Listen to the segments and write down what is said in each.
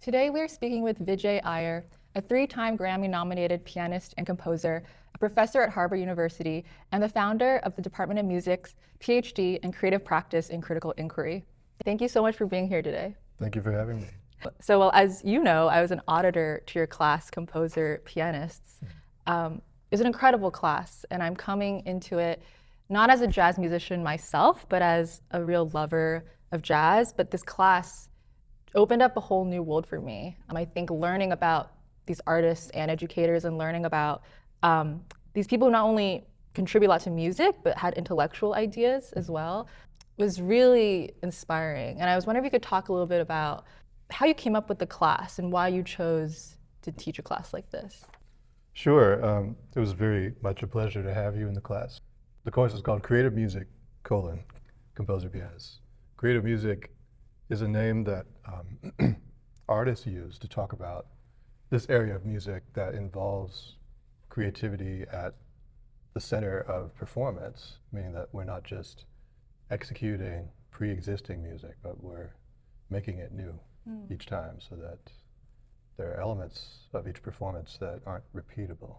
Today we are speaking with Vijay Iyer, a 3-time Grammy-nominated pianist and composer, a professor at Harvard University, and the founder of the Department of Music's PhD in Creative Practice and Critical Inquiry. Thank you so much for being here today. Thank you for having me. So, well, as you know, I was an auditor to your class, Composer Pianists. It's an incredible class, and I'm coming into it not as a jazz musician myself, but as a real lover of jazz. But this class opened up a whole new world for me. I think learning about these artists and educators and learning about these people who not only contribute a lot to music, but had intellectual ideas as well, was really inspiring. And I was wondering if you could talk a little bit about how you came up with the class and why you chose to teach a class like this. Sure. It was very much a pleasure to have you in the class. The course is called Creative Music, Composer Pianist. Creative music is a name that artists use to talk about this area of music that involves creativity at the center of performance, meaning that we're not just executing pre-existing music, but we're making it new each time, so that there are elements of each performance that aren't repeatable.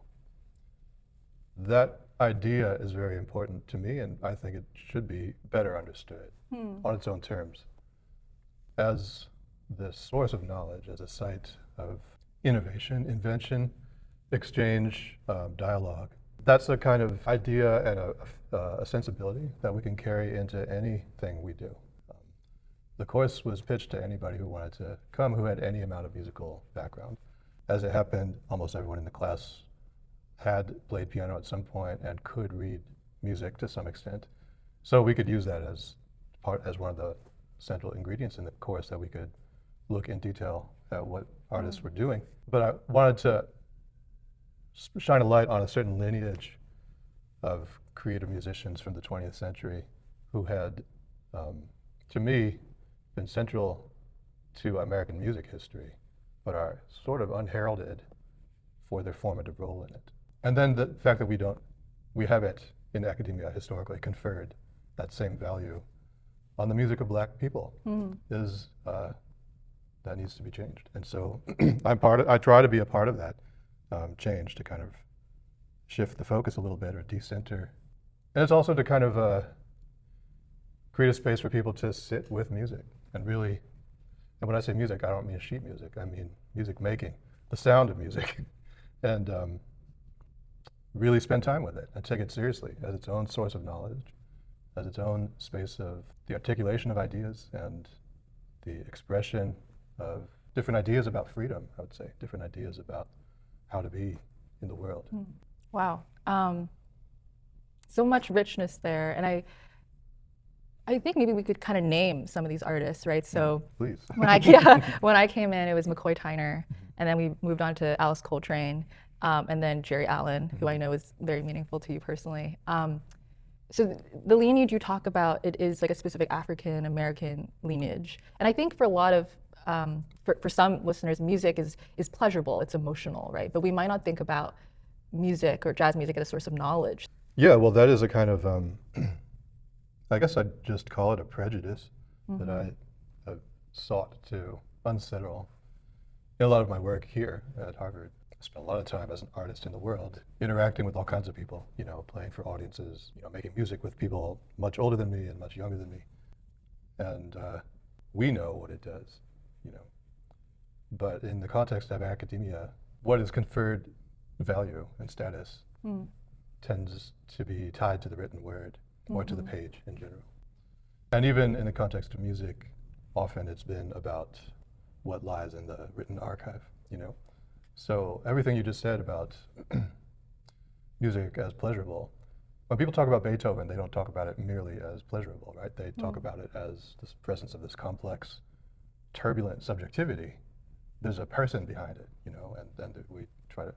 That idea is very important to me, and I think it should be better understood on its own terms as the source of knowledge, as a site of innovation, invention, exchange, dialogue. That's a kind of idea and a sensibility that we can carry into anything we do. The course was pitched to anybody who wanted to come who had any amount of musical background. As it happened, almost everyone in the class had played piano at some point and could read music to some extent. So we could use that as one of the central ingredients in the course, that we could look in detail at what artists were doing. But I wanted to shine a light on a certain lineage of creative musicians from the 20th century who had, to me, been central to American music history, but are sort of unheralded for their formative role in it. And then the fact that we haven't in academia historically conferred that same value on the music of Black people is that needs to be changed. And so I try to be a part of that change, to kind of shift the focus a little bit or decenter. And it's also to kind of create a space for people to sit with music and really, and when I say music, I don't mean sheet music, I mean music making, the sound of music, and really spend time with it and take it seriously as its own source of knowledge, as its own space of the articulation of ideas and the expression of different ideas about freedom, I would say, different ideas about how to be in the world. Wow. So much richness there. And I think maybe we could kind of name some of these artists, right? So please. when I came in, it was McCoy Tyner, and then we moved on to Alice Coltrane, and then Jerry Allen, who I know is very meaningful to you personally. So the lineage you talk about, it is like a specific African American lineage. And I think for a lot of, for some listeners, music is pleasurable, it's emotional, right? But we might not think about music or jazz music as a source of knowledge. Yeah, well, that is a kind of, I guess I'd just call it a prejudice that I have sought to unsettle in a lot of my work here at Harvard. I spent a lot of time as an artist in the world, interacting with all kinds of people, playing for audiences, making music with people much older than me and much younger than me. And we know what it does, But in the context of academia, what is conferred value and status tends to be tied to the written word or to the page in general. And even in the context of music, often it's been about what lies in the written archive, So everything you just said about music as pleasurable, when people talk about Beethoven, they don't talk about it merely as pleasurable, right? They talk about it as this presence of this complex, turbulent subjectivity. There's a person behind it, and then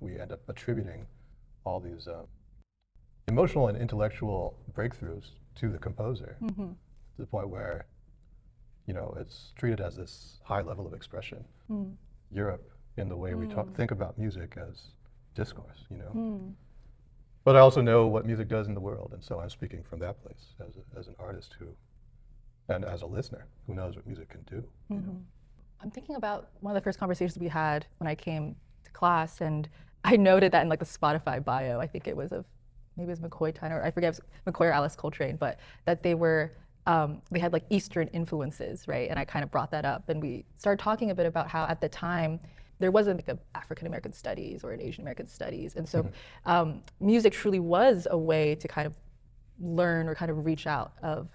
we end up attributing all these emotional and intellectual breakthroughs to the composer, to the point where, it's treated as this high level of expression. Europe, in the way we think about music as discourse, But I also know what music does in the world, and so I'm speaking from that place as an artist and as a listener who knows what music can do. I'm thinking about one of the first conversations we had when I came to class, and I noted that in like the Spotify bio, I think it was of, maybe it was McCoy Tyner, I forget if it was McCoy or Alice Coltrane, but that they were, they had like Eastern influences, right? And I kind of brought that up, and we started talking a bit about how at the time, there wasn't like an African American studies or an Asian American studies. And so music truly was a way to kind of learn or kind of reach out of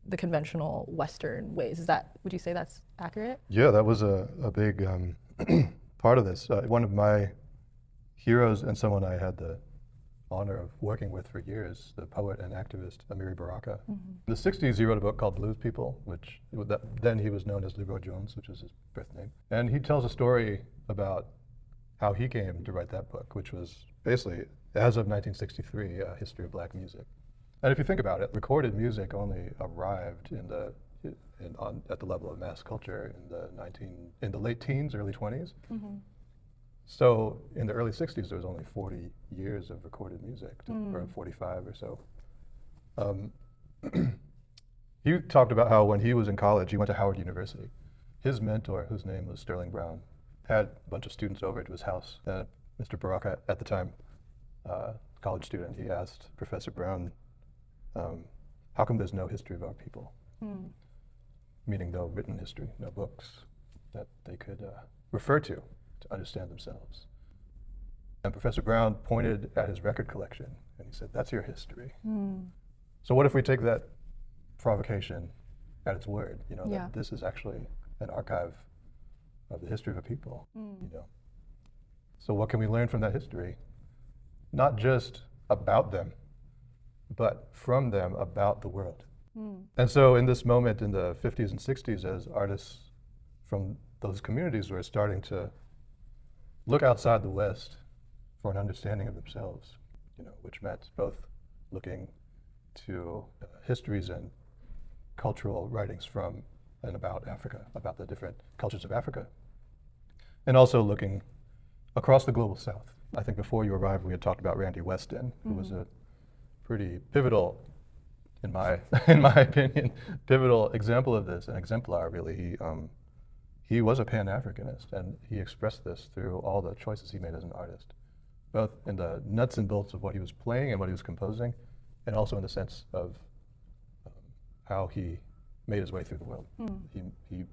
the conventional Western ways. Would you say that's accurate? Yeah, that was a big part of this. One of my heroes and someone I had the honor of working with for years, the poet and activist Amiri Baraka. In the 60s, he wrote a book called Blues People, which then he was known as Leroy Jones, which was his birth name. And he tells a story about how he came to write that book, which was basically, as of 1963, a history of black music. And if you think about it, recorded music only arrived at the level of mass culture in the late teens, early 20s. So in the early 60s, there was only 40 years of recorded music, or 45 or so. He talked about how when he was in college, he went to Howard University. His mentor, whose name was Sterling Brown, had a bunch of students over to his house. And Mr. Baraka, at the time, college student, he asked Professor Brown, how come there's no history of our people? Meaning no written history, no books that they could refer to understand themselves. And Professor Brown pointed at his record collection and he said, that's your history. So what if we take that provocation at its word, that this is actually an archive of the history of a people, So what can we learn from that history? Not just about them, but from them about the world. And so in this moment in the 50s and 60s, as artists from those communities were starting to look outside the West for an understanding of themselves, which meant both looking to histories and cultural writings from and about Africa, about the different cultures of Africa, and also looking across the global South. I think before you arrived, we had talked about Randy Weston, who was a pretty pivotal, in my opinion, pivotal example of this, an exemplar really. He was a Pan-Africanist, and he expressed this through all the choices he made as an artist, both in the nuts and bolts of what he was playing and what he was composing, and also in the sense of how he made his way through the world. He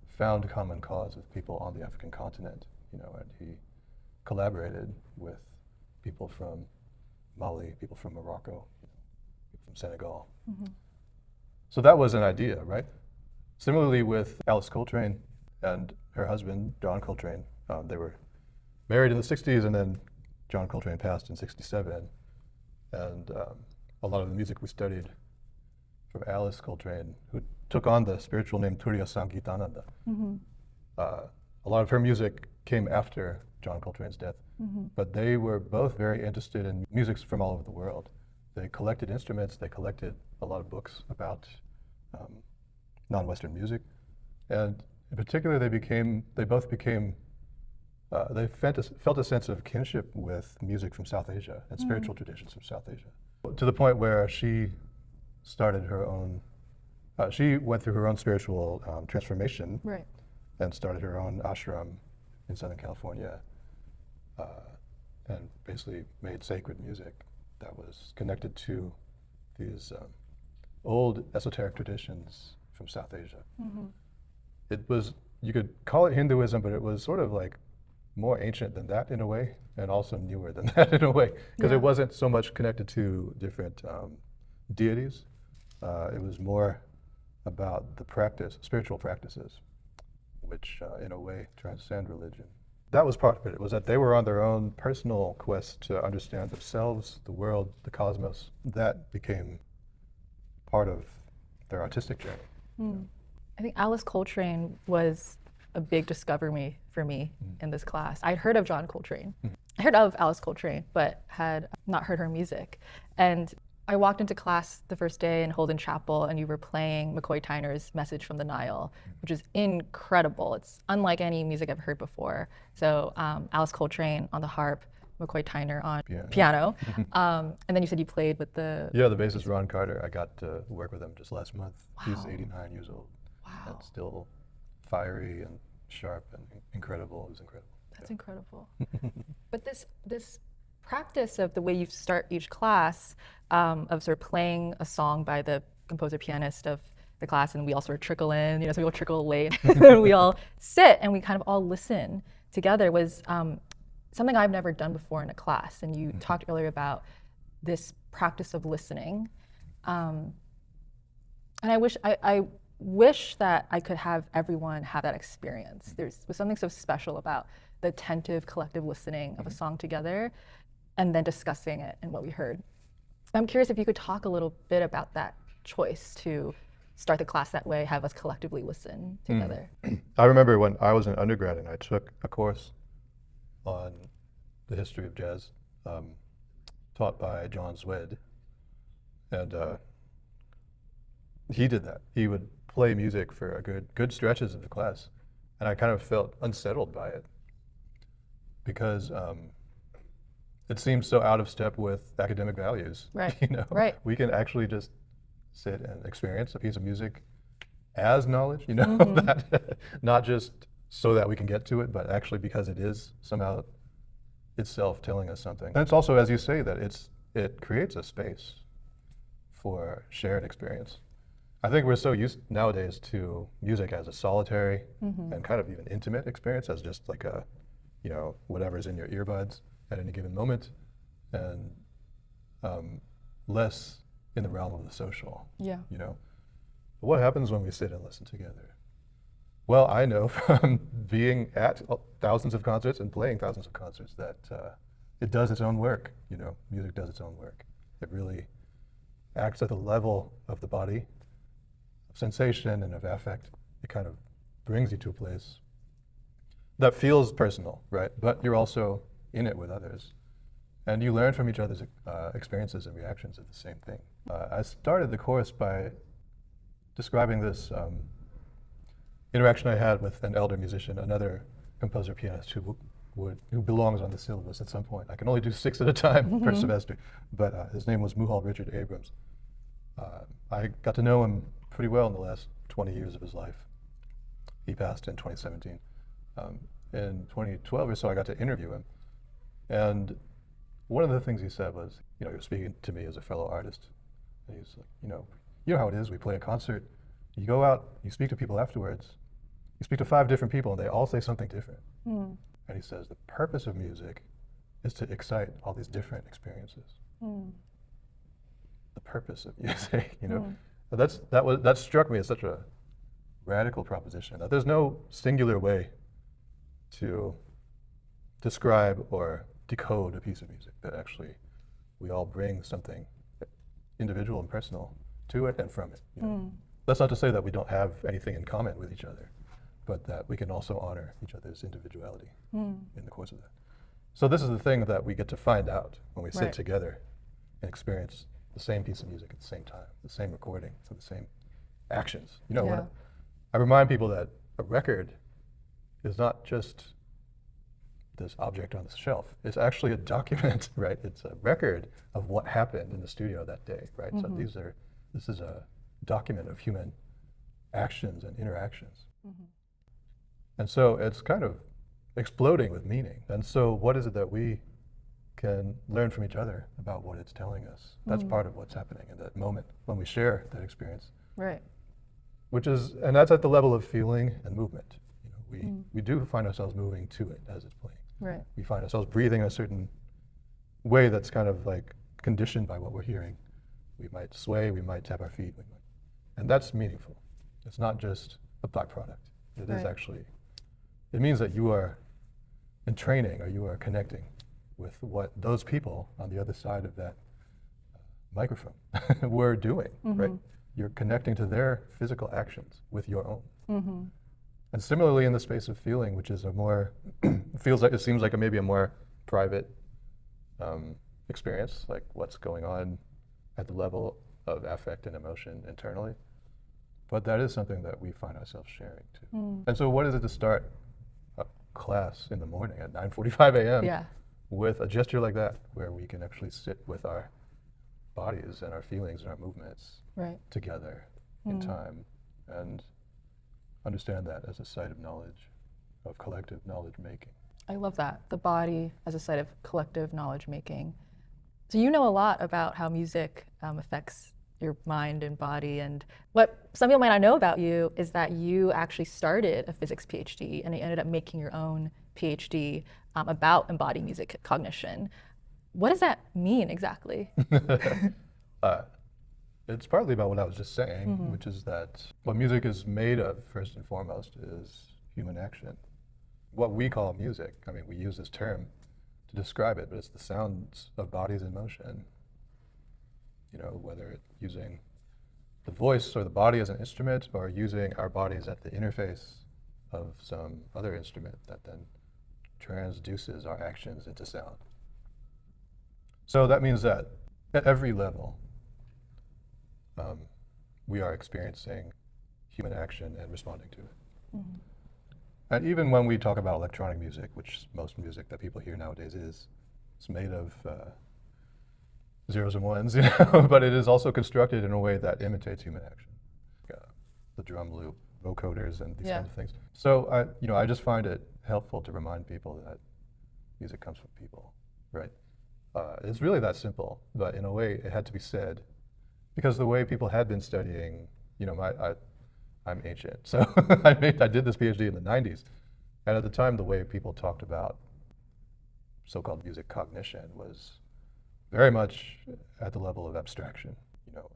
found common cause with people on the African continent, and he collaborated with people from Mali, people from Morocco, people from Senegal. So that was an idea, right? Similarly with Alice Coltrane and her husband, John Coltrane. They were married in the 60s, and then John Coltrane passed in 67. And a lot of the music we studied from Alice Coltrane, who took on the spiritual name Turiya Sangitananda. A lot of her music came after John Coltrane's death, but they were both very interested in music from all over the world. They collected instruments, they collected a lot of books about non-Western music, and in particular, they both became, they felt a sense of kinship with music from South Asia and spiritual traditions from South Asia, to the point where she started her own, she went through her own spiritual transformation, and started her own ashram in Southern California, and basically made sacred music that was connected to these old esoteric traditions from South Asia. It was, you could call it Hinduism, but it was sort of like more ancient than that in a way, and also newer than that in a way, because it wasn't so much connected to different deities. It was more about the practice, spiritual practices, which in a way transcend religion. That was part of it. It was that they were on their own personal quest to understand themselves, the world, the cosmos. That became part of their artistic journey. I think Alice Coltrane was a big discovery for me in this class. I'd heard of John Coltrane. I heard of Alice Coltrane, but had not heard her music. And I walked into class the first day in Holden Chapel, and you were playing McCoy Tyner's Message from the Nile, which is incredible. It's unlike any music I've heard before. So Alice Coltrane on the harp, McCoy Tyner on piano. And then you said you played with the... Yeah, the bassist Ron Carter. I got to work with him just last month. He's 89 years old. And still fiery and sharp and incredible. It was incredible. That's incredible. But this practice of the way you start each class, of sort of playing a song by the composer pianist of the class, and we all sort of trickle in, some people trickle late, and we all sit and we kind of all listen together, was something I've never done before in a class. And you talked earlier about this practice of listening. And I wish that I could have everyone have that experience. There was something so special about the attentive collective listening of a song together and then discussing it and what we heard. I'm curious if you could talk a little bit about that choice to start the class that way, have us collectively listen together. I remember when I was an undergrad and I took a course on the history of jazz taught by John Zwed, and he did that. He would play music for a good stretches of the class, and I kind of felt unsettled by it because it seems so out of step with academic values. Right. Right. We can actually just sit and experience a piece of music as knowledge, that not just so that we can get to it, but actually because it is somehow itself telling us something. And it's also, as you say, that it creates a space for shared experience. I think we're so used nowadays to music as a solitary and kind of even intimate experience, as just like a, whatever's in your earbuds at any given moment, and less in the realm of the social. Yeah. But what happens when we sit and listen together? Well, I know from being at thousands of concerts and playing thousands of concerts that it does its own work. Music does its own work. It really acts at the level of the body, of sensation and of affect. It kind of brings you to a place that feels personal, right? But you're also in it with others. And you learn from each other's experiences and reactions of the same thing. I started the course by describing this interaction I had with an elder musician, another composer pianist who belongs on the syllabus at some point. I can only do 6 at a time per semester, but his name was Muhal Richard Abrams. I got to know him pretty well in the last 20 years of his life. He passed in 2017. In 2012 or so, I got to interview him. And one of the things he said was, he was speaking to me as a fellow artist. And he's like, you know how it is, we play a concert, you go out, you speak to people afterwards, you speak to 5 different people and they all say something different. And he says, the purpose of music is to excite all these different experiences. The purpose of music, that struck me as such a radical proposition, that there's no singular way to describe or decode a piece of music, that actually we all bring something individual and personal to it and from it. That's not to say that we don't have anything in common with each other, but that we can also honor each other's individuality in the course of that. So this is the thing that we get to find out when we sit together and experience the same piece of music at the same time, the same recording, or the same actions. When I remind people that a record is not just this object on the shelf. It's actually a document, right? It's a record of what happened in the studio that day, right? So this is a document of human actions and interactions. And so it's kind of exploding with meaning. And so what is it that we can learn from each other about what it's telling us? That's part of what's happening in that moment when we share that experience. Right. And that's at the level of feeling and movement. We do find ourselves moving to it as it's playing. Right. We find ourselves breathing in a certain way that's kind of like conditioned by what we're hearing. We might sway, we might tap our feet, and that's meaningful. It's not just a byproduct. It is actually, it means that you are in training, or you are connecting with what those people on the other side of that microphone were doing, right? You're connecting to their physical actions with your own. And similarly in the space of feeling, which is a more, it seems like maybe a more private experience, like what's going on at the level of affect and emotion internally. But that is something that we find ourselves sharing too. And so what is it to start a class in the morning at 9:45 a.m. with a gesture like that, where we can actually sit with our bodies and our feelings and our movements together in time, and understand that as a site of knowledge. of collective knowledge making. I love that, the body as a site of collective knowledge making. So you know a lot about how music affects your mind and body, and what some people might not know about you is that you actually started a physics PhD and you ended up making your own PhD about embodied music cognition. What does that mean exactly? It's partly about what I was just saying, which is that what music is made of, first and foremost, is human action. What we call music, I mean, we use this term to describe it, but it's the sounds of bodies in motion. You know, whether it's using the voice or the body as an instrument, or using our bodies at the interface of some other instrument that then transduces our actions into sound. So that means that at every level, we are experiencing human action and responding to it. And even when we talk about electronic music, which most music that people hear nowadays is, it's made of zeros and ones, you know, but it is also constructed in a way that imitates human action. The drum loop, vocoders, and these kinds of things. So I just find it helpful to remind people that music comes from people, right? It's really that simple, but in a way it had to be said, because the way people had been studying, you know, I'm ancient, so I did this PhD in the 90s, and at the time the way people talked about so-called music cognition was very much at the level of abstraction. You know,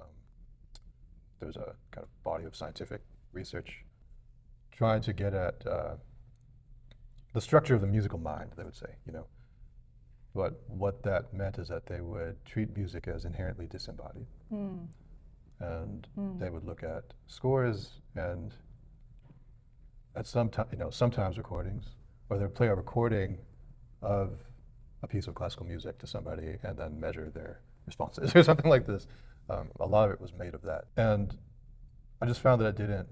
there's a kind of body of scientific research trying to get at the structure of the musical mind, they would say, you know. But what that meant is that they would treat music as inherently disembodied. And they would look at scores and at sometimes recordings, or they'd play a recording of a piece of classical music to somebody and then measure their responses or something like this. A lot of it was made of that. And I just found that it didn't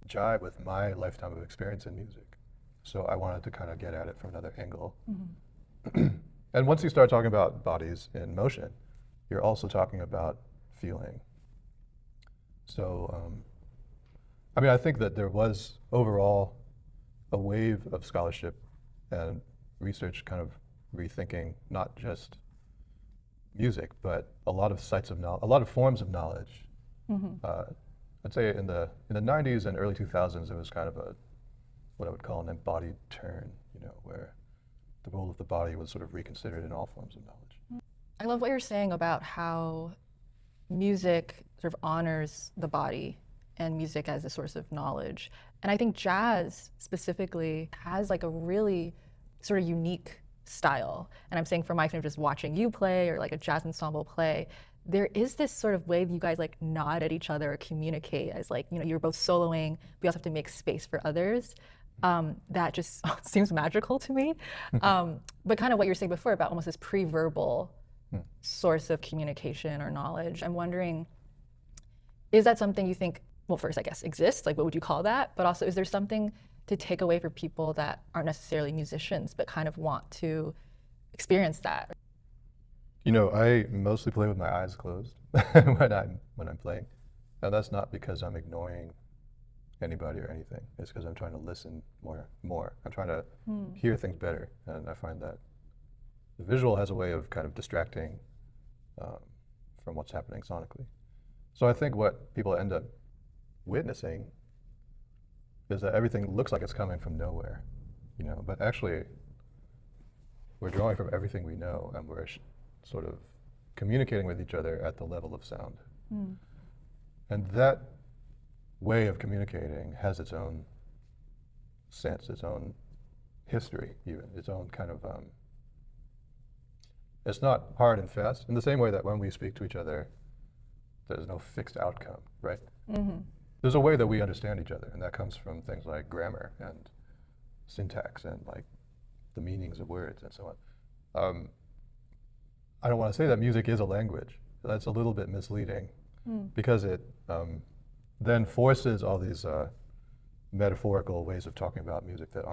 jive with my lifetime of experience in music. So I wanted to kind of get at it from another angle. And once you start talking about bodies in motion, you're also talking about feeling. So, I mean, I think that there was overall a wave of scholarship and research kind of rethinking not just music, but a lot of sites of knowledge, a lot of forms of knowledge. I'd say in the 90s and early 2000s, it was kind of what I would call an embodied turn, you know, where the role of the body was sort of reconsidered in all forms of knowledge. I love what you're saying about how music sort of honors the body and music as a source of knowledge. And I think jazz specifically has like a really sort of unique style. And I'm saying from my experience just watching you play or like a jazz ensemble play, there is this sort of way that you guys like nod at each other or communicate as like, you know, you're both soloing, but you also have to make space for others. That just seems magical to me. But kind of what you were saying before about almost this pre-verbal source of communication or knowledge. I'm wondering, is that something you think, well, first, I guess, exists? Like, what would you call that? But also, is there something to take away for people that aren't necessarily musicians, but kind of want to experience that? You know, I mostly play with my eyes closed when I'm playing. And that's not because I'm ignoring anybody or anything. It's because I'm trying to listen more. I'm trying to hear things better. And I find that the visual has a way of kind of distracting from what's happening sonically. So I think what people end up witnessing is that everything looks like it's coming from nowhere, you know, but actually we're drawing from everything we know, and we're sort of communicating with each other at the level of sound. And that way of communicating has its own sense, its own history, even its own kind of, it's not hard and fast in the same way that when we speak to each other, there's no fixed outcome, right? There's a way that we understand each other, and that comes from things like grammar and syntax and like the meanings of words and so on. I don't want to say that music is a language. That's a little bit misleading because it then forces all these metaphorical ways of talking about music that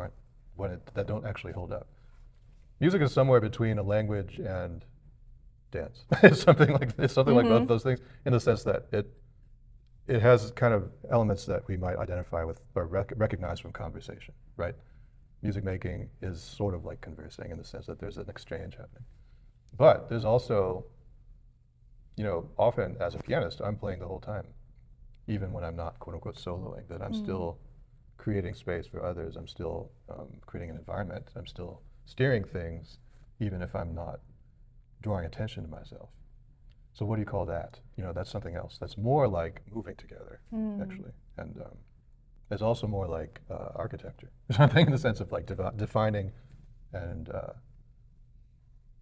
that don't actually hold up. Music is somewhere between a language and dance. It's something like both those things, in the sense that it has kind of elements that we might identify with or recognize from conversation, right? Music making is sort of like conversing in the sense that there's an exchange happening. But there's also, often as a pianist, I'm playing the whole time, even when I'm not quote unquote soloing, that I'm still creating space for others. I'm still creating an environment. I'm still steering things, even if I'm not drawing attention to myself. So what do you call that? That's something else. That's more like moving together, actually. And it's also more like architecture, something in the sense of like defining and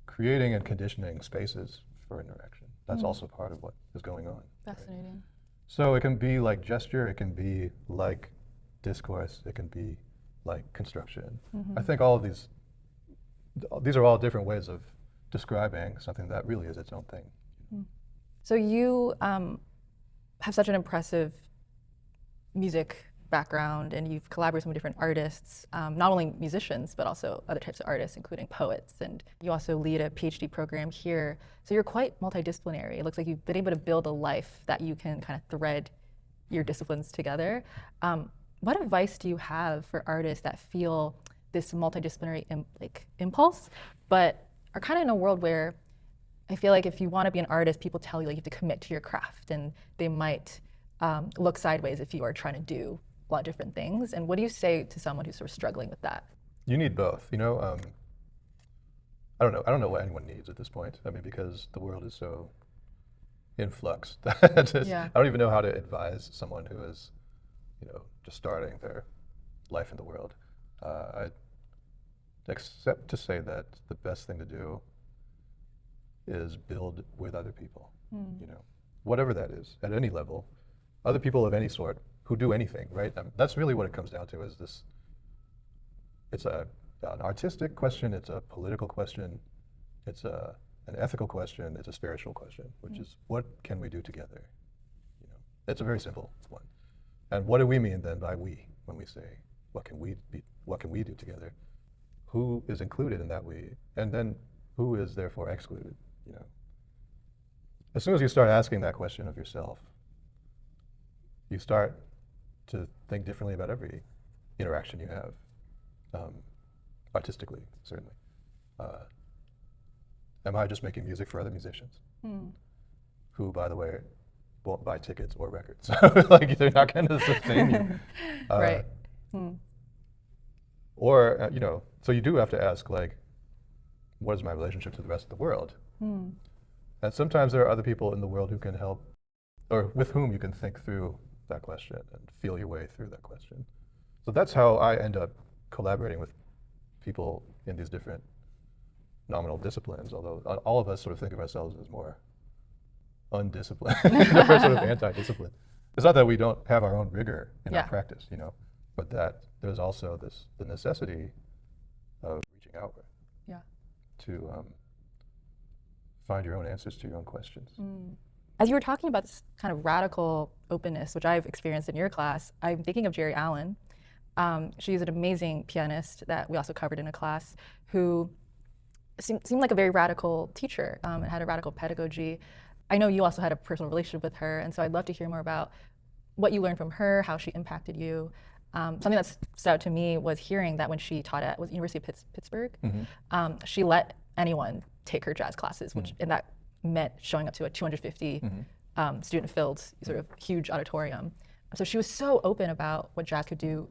creating and conditioning spaces for interaction. That's also part of what is going on. Fascinating. Right? So it can be like gesture, it can be like discourse, it can be like construction. I think all of these are all different ways of describing something that really is its own thing. So you have such an impressive music background, and you've collaborated with some different artists, not only musicians, but also other types of artists, including poets. And you also lead a PhD program here. So you're quite multidisciplinary. It looks like you've been able to build a life that you can kind of thread your disciplines together. What advice do you have for artists that feel this multidisciplinary impulse, but are kind of in a world where I feel like if you want to be an artist, people tell you like you have to commit to your craft, and they might look sideways if you are trying to do a lot of different things. And what do you say to someone who's sort of struggling with that? You need both, I don't know what anyone needs at this point. I mean, because the world is so in flux that I don't even know how to advise someone who is, just starting their life in the world. Except to say that the best thing to do is build with other people, whatever that is, at any level, other people of any sort who do anything, right? That's really what it comes down to, is this, it's an artistic question, it's a political question, it's an ethical question, it's a spiritual question, which is what can we do together? It's a very simple one. And what do we mean then by we, when we say, what can we do together? Who is included in that we, and then who is therefore excluded? As soon as you start asking that question of yourself, you start to think differently about every interaction you have, artistically, certainly. Am I just making music for other musicians? Who, by the way, won't buy tickets or records. Like, they're not going to sustain you. Right. Or, so you do have to ask, like, what is my relationship to the rest of the world? And sometimes there are other people in the world who can help, or with whom you can think through that question and feel your way through that question. So that's how I end up collaborating with people in these different nominal disciplines, although all of us sort of think of ourselves as more undisciplined, or sort of anti-discipline. It's not that we don't have our own rigor in our practice, but that there's also the necessity of reaching outward to find your own answers to your own questions. As you were talking about this kind of radical openness, which I've experienced in your class, I'm thinking of Jerry Allen. She's an amazing pianist that we also covered in a class, who seemed like a very radical teacher and had a radical pedagogy. I know you also had a personal relationship with her, and so I'd love to hear more about what you learned from her, how she impacted you. Something that stood out to me was hearing that when she taught at University of Pittsburgh, she let anyone take her jazz classes, which and that meant showing up to a 250 student-filled sort of huge auditorium. So she was so open about what jazz could do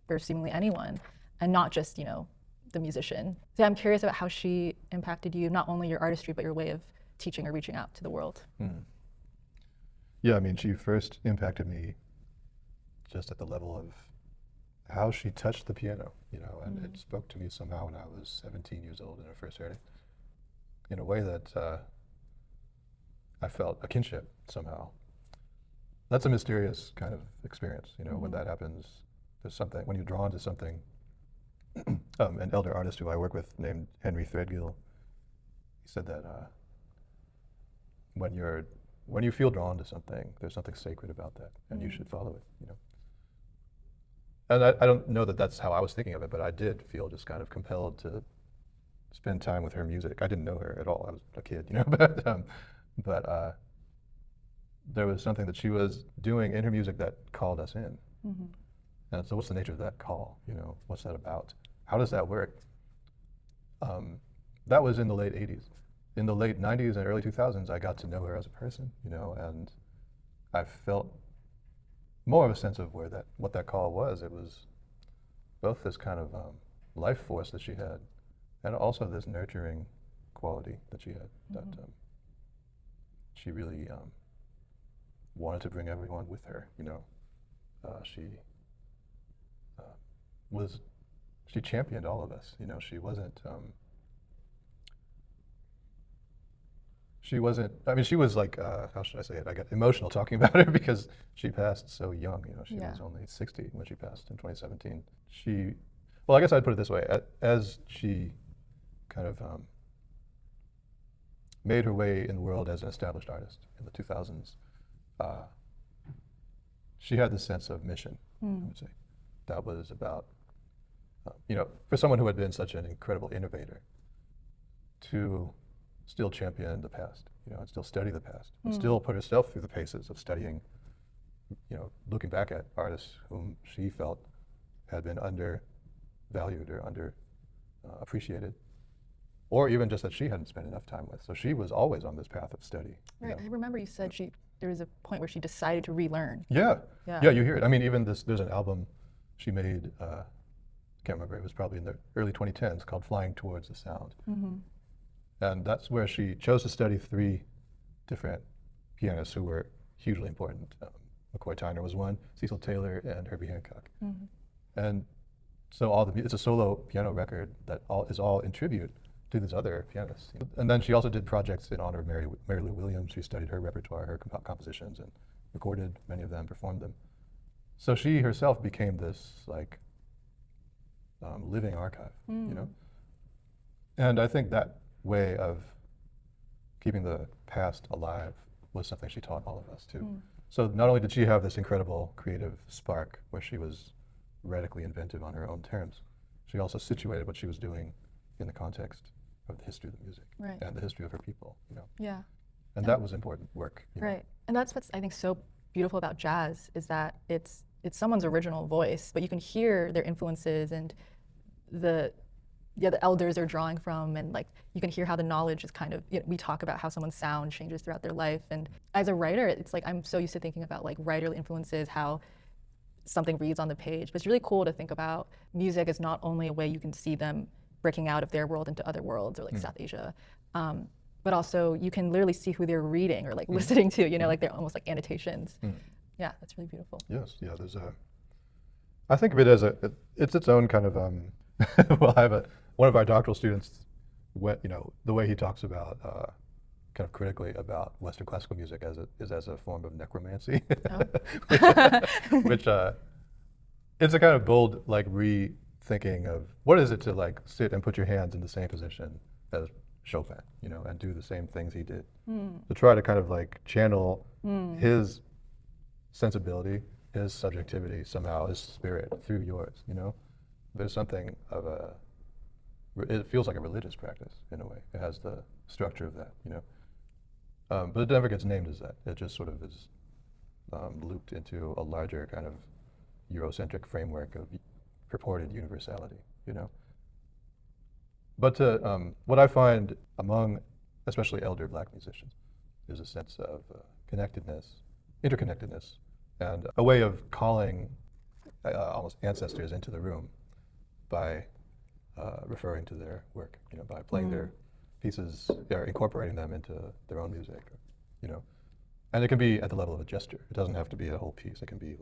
for seemingly anyone, and not just the musician. So I'm curious about how she impacted you, not only your artistry, but your way of teaching or reaching out to the world. Yeah, I mean, she first impacted me just at the level of how she touched the piano, and it spoke to me somehow when I was 17 years old and I first heard it, in a way that I felt a kinship somehow. That's a mysterious kind of experience, when that happens. There's something, when you're drawn to something. An elder artist who I work with named Henry Threadgill, he said that when you feel drawn to something, there's something sacred about that, and you should follow it. And I don't know that that's how I was thinking of it, but I did feel just kind of compelled to spend time with her music. I didn't know her at all. I was a kid, but there was something that she was doing in her music that called us in. Mm-hmm. And so what's the nature of that call? What's that about? How does that work? That was in the late 80s. In the late 90s and early 2000s, I got to know her as a person, and I felt more of a sense of what that call was. It was both this kind of life force that she had, and also this nurturing quality that she had, that she really wanted to bring everyone with her. She championed all of us. I mean, she was like, how should I say it? I get emotional talking about her because she passed so young. She was only 60 when she passed in 2017. Well, I guess I'd put it this way. As she kind of made her way in the world as an established artist in the 2000s, she had this sense of mission, I would say. That was about, for someone who had been such an incredible innovator, to still champion the past, and still study the past, and still put herself through the paces of studying, looking back at artists whom she felt had been undervalued or appreciated, or even just that she hadn't spent enough time with. So she was always on this path of study. Right. I remember you said there was a point where she decided to relearn. Yeah, you hear it. I mean, even there's an album she made, can't remember, it was probably in the early 2010s, called Flying Towards the Sound. And that's where she chose to study 3 different pianists who were hugely important. McCoy Tyner was one, Cecil Taylor, and Herbie Hancock. And so it's a solo piano record that is all in tribute to these other pianists. And then she also did projects in honor of Mary Lou Williams. She studied her repertoire, her compositions, and recorded many of them, performed them. So she herself became this living archive, And I think that way of keeping the past alive was something she taught all of us too. So not only did she have this incredible creative spark where she was radically inventive on her own terms, she also situated what she was doing in the context of the history of the music and the history of her people. Yeah. And that was important work. Right. And that's what's, I think, so beautiful about jazz, is that it's someone's original voice, but you can hear their influences and the elders are drawing from, and you can hear how the knowledge is kind of, we talk about how someone's sound changes throughout their life. And as a writer, it's I'm so used to thinking about writerly influences, how something reads on the page, but it's really cool to think about music as not only a way you can see them breaking out of their world into other worlds, or South Asia, but also you can literally see who they're reading or listening to, they're almost like annotations. Yeah, that's really beautiful. Yes, yeah, I think of it as it's its own kind of, well, I have one of our doctoral students, the way he talks about, kind of critically about Western classical music is as a form of necromancy, which it's a kind of bold rethinking of what is it to sit and put your hands in the same position as Chopin, and do the same things he did, to try to kind of channel his sensibility, his subjectivity somehow, his spirit through yours. There's something of it feels like a religious practice in a way. It has the structure of that, but it never gets named as that. It just sort of is looped into a larger kind of Eurocentric framework of purported universality, But what I find among especially elder Black musicians is a sense of interconnectedness, and a way of calling almost ancestors into the room by referring to their work, by playing their pieces, or incorporating them into their own music, And it can be at the level of a gesture. It doesn't have to be a whole piece. It can be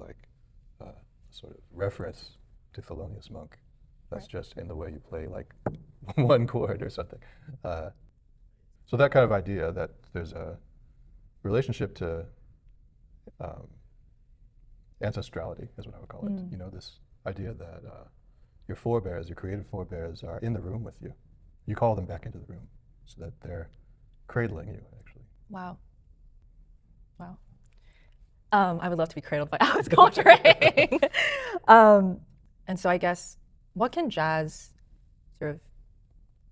a sort of reference to Thelonious Monk. That's just in the way you play one chord or something. So that kind of idea that there's a relationship to ancestrality is what I would call it. This idea that your forebears, your creative forebears, are in the room with you. You call them back into the room so that they're cradling you, actually. Wow. I would love to be cradled by Alice Coltrane. And so I guess, what can jazz sort of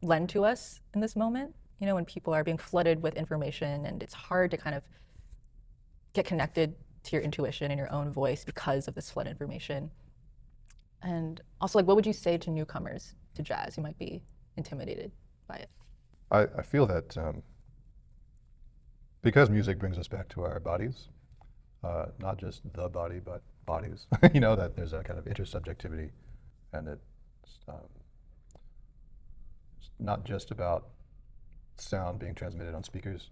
lend to us in this moment? When people are being flooded with information and it's hard to kind of get connected to your intuition and your own voice because of this flood information. And also, like, what would you say to newcomers to jazz who might be intimidated by it? I feel that because music brings us back to our bodies, not just the body, but bodies, you know, that there's a kind of intersubjectivity, and it's not just about sound being transmitted on speakers.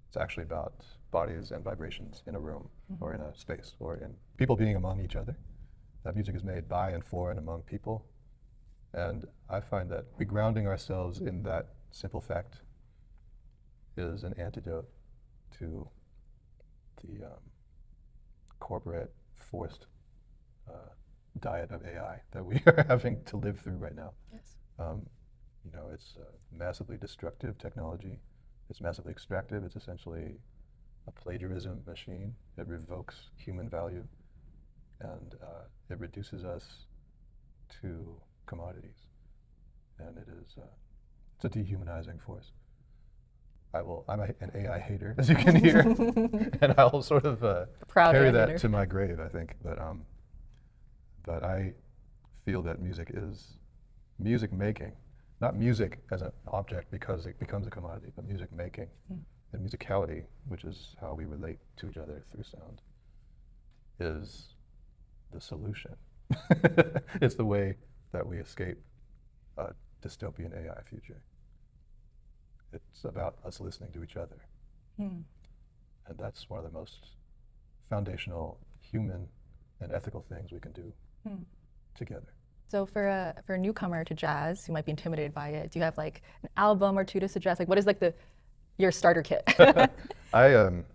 It's actually about bodies and vibrations in a room or in a space or in people being among each other. That music is made by and for and among people. And I find that regrounding ourselves in that simple fact is an antidote to the corporate forced diet of AI that we are having to live through right now. Yes. You know, it's massively destructive technology. It's massively extractive. It's essentially a plagiarism machine. It revokes human value, and it reduces us to commodities. And it is it's a dehumanizing force. I'm an AI hater, as you can hear, and I'll sort of carry that hater. to my grave, I think. But I feel that music is music making, not music as an object because it becomes a commodity, but music making and musicality, which is how we relate to each other through sound, is the solution. It's the way that we escape a dystopian AI future. It's about us listening to each other. And that's one of the most foundational human and ethical things we can do together. So for a newcomer to jazz who might be intimidated by it, do you have like an album or two to suggest? Like, what is like your starter kit? I'm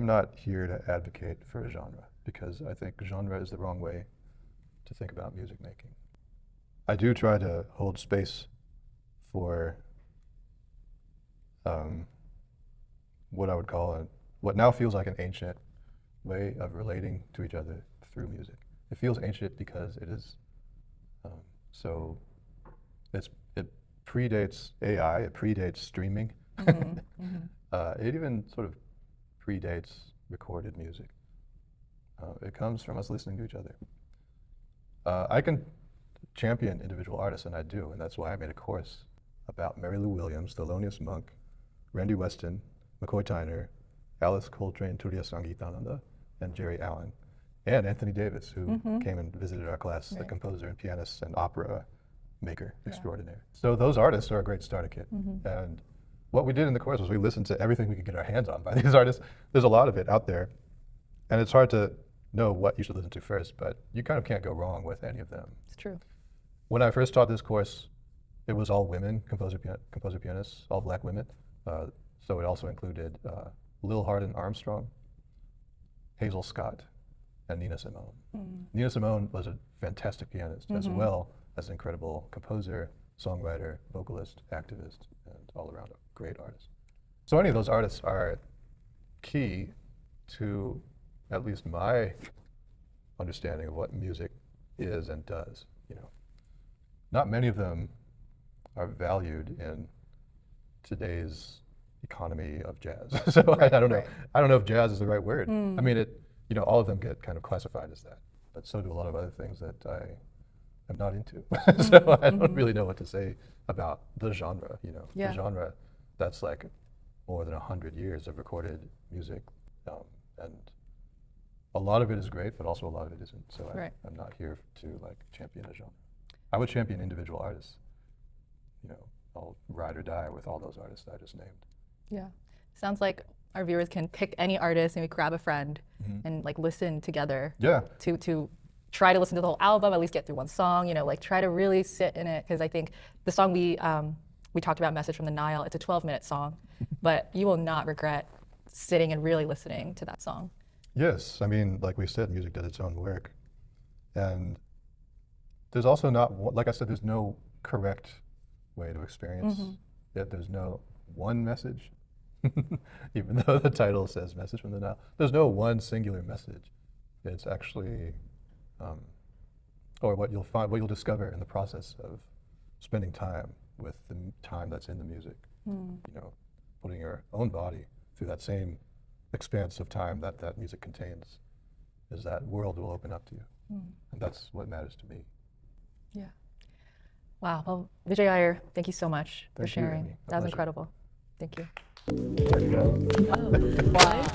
not here to advocate for a genre because I think genre is the wrong way to think about music making. I do try to hold space for what I would call what now feels like an ancient way of relating to each other through music. It feels ancient because it is it predates AI, it predates streaming. It even sort of predates recorded music. It comes from us listening to each other. I can champion individual artists, and I do, and that's why I made a course about Mary Lou Williams, Thelonious Monk, Randy Weston, McCoy Tyner, Alice Coltrane, Turiya Sangeetananda, and Jerry Allen, and Anthony Davis, who came and visited our class, the composer and pianist and opera maker extraordinaire. So those artists are a great starter kit. And what we did in the course was we listened to everything we could get our hands on by these artists. There's a lot of it out there, and it's hard to know what you should listen to first, but you kind of can't go wrong with any of them. It's true. When I first taught this course, it was all women, composer pianists, all black women. So it also included Lil Hardin Armstrong, Hazel Scott, and Nina Simone. Nina Simone was a fantastic pianist as well as an incredible composer, songwriter, vocalist, activist, and all around a great artist. So any of those artists are key to at least my understanding of what music is and does. You know, not many of them are valued in today's economy of jazz. So I don't know. I don't know if jazz is the right word. I mean, all of them get kind of classified as that, but so do a lot of other things that I am not into. So I don't really know what to say about the genre. You know, the genre that's like more than 100 years of recorded music, and a lot of it is great, but also a lot of it isn't. So I'm not here to like champion a genre. I would champion individual artists. You know, I'll ride or die with all those artists I just named. Yeah, sounds like our viewers can pick any artist, maybe grab a friend, and like listen together. Yeah. To try to listen to the whole album, at least get through one song. You know, like try to really sit in it, because I think the song we talked about, "Message from the Nile," it's a 12-minute song, but you will not regret sitting and really listening to that song. Yes, I mean, like we said, music does its own work, and there's also not, like I said, there's no correct way to experience it. There's no one message, even though the title says "Message from the Nile." There's no one singular message. It's actually, or what you'll discover in the process of spending time with the time that's in the music. You know, putting your own body through that same expanse of time that that music contains, is that world will open up to you. And that's what matters to me. Yeah. Wow. Well, Vijay Iyer, thank you so much for Thank you, sharing. Amy. A That was pleasure. incredible. Thank you. There you go. Wow.